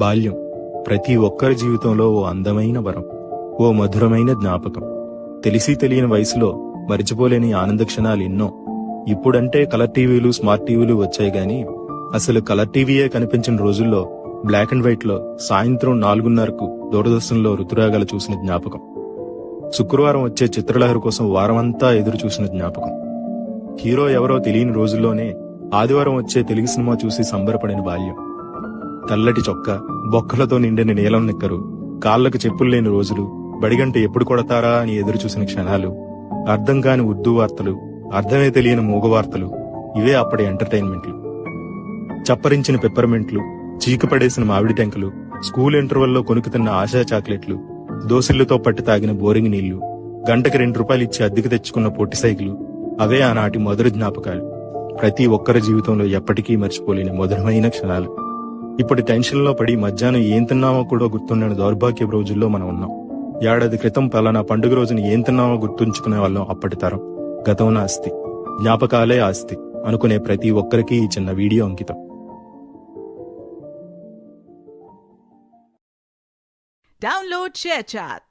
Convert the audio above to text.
బాల్యం ప్రతి ఒక్కరి జీవితంలో ఓ అందమైన వరం, ఓ మధురమైన జ్ఞాపకం. తెలిసి తెలియని వయసులో మరిచిపోలేని ఆనంద క్షణాలు ఎన్నో. ఇప్పుడంటే కలర్ టీవీలు, స్మార్ట్ టీవీలు వచ్చాయి గాని అసలు కలర్ టీవీయే కనిపించిన రోజుల్లో బ్లాక్ అండ్ వైట్ లో సాయంత్రం 4:30కు దూరదర్శన్లో ఋతురాగాలు చూసిన జ్ఞాపకం. శుక్రవారం వచ్చే చిత్రలహరి కోసం వారమంతా ఎదురు చూసిన జ్ఞాపకం. హీరో ఎవరో తెలియని రోజుల్లోనే ఆదివారం వచ్చే తెలుగు సినిమా చూసి సంబరపడిన బాల్యం. తెల్లటి చొక్కా, బొక్కలతో నిండిన నీలం నిక్కరు, కాళ్లకు చెప్పులు లేని రోజులు, బడిగంట ఎప్పుడు కొడతారా అని ఎదురు చూసిన క్షణాలు, అర్థం కాని ఉర్దూ వార్తలు, అర్థమే తెలియని మూగ వార్తలు, ఇవే అప్పటి ఎంటర్టైన్మెంట్లు. చప్పరించిన పెప్పర్మెంట్లు, చీకపడేసిన మామిడి టెంకలు, స్కూల్ ఇంటర్వెల్లో కొనుక్కుతున్న ఆశా చాక్లెట్లు, దోసిళ్లతో పట్టి తాగిన బోరింగ్ నీళ్లు, గంటకి ₹2 ఇచ్చి అద్దెకు తెచ్చుకున్న పొట్టి సైకిలు, అవే ఆనాటి మధుర జ్ఞాపకాలు. ప్రతి ఒక్కరి జీవితంలో ఎప్పటికీ మర్చిపోలేని మధురమైన క్షణాలు. ఇప్పుడు టెన్షన్లో పడి మధ్యాహ్నం ఏం తిన్నామో కూడా గుర్తుండని దౌర్భాగ్య రోజుల్లో మనం ఉన్నాం. ఏడాది క్రితం పలానా పండుగ రోజున ఏం తిన్నామో గుర్తుంచుకునే వాళ్ళం అప్పటి తరం. గతం నాస్తి, జ్ఞాపకాలే ఆస్తి అనుకునే ప్రతి ఒక్కరికి ఈ చిన్న వీడియో అంకితం. Download ShareChat.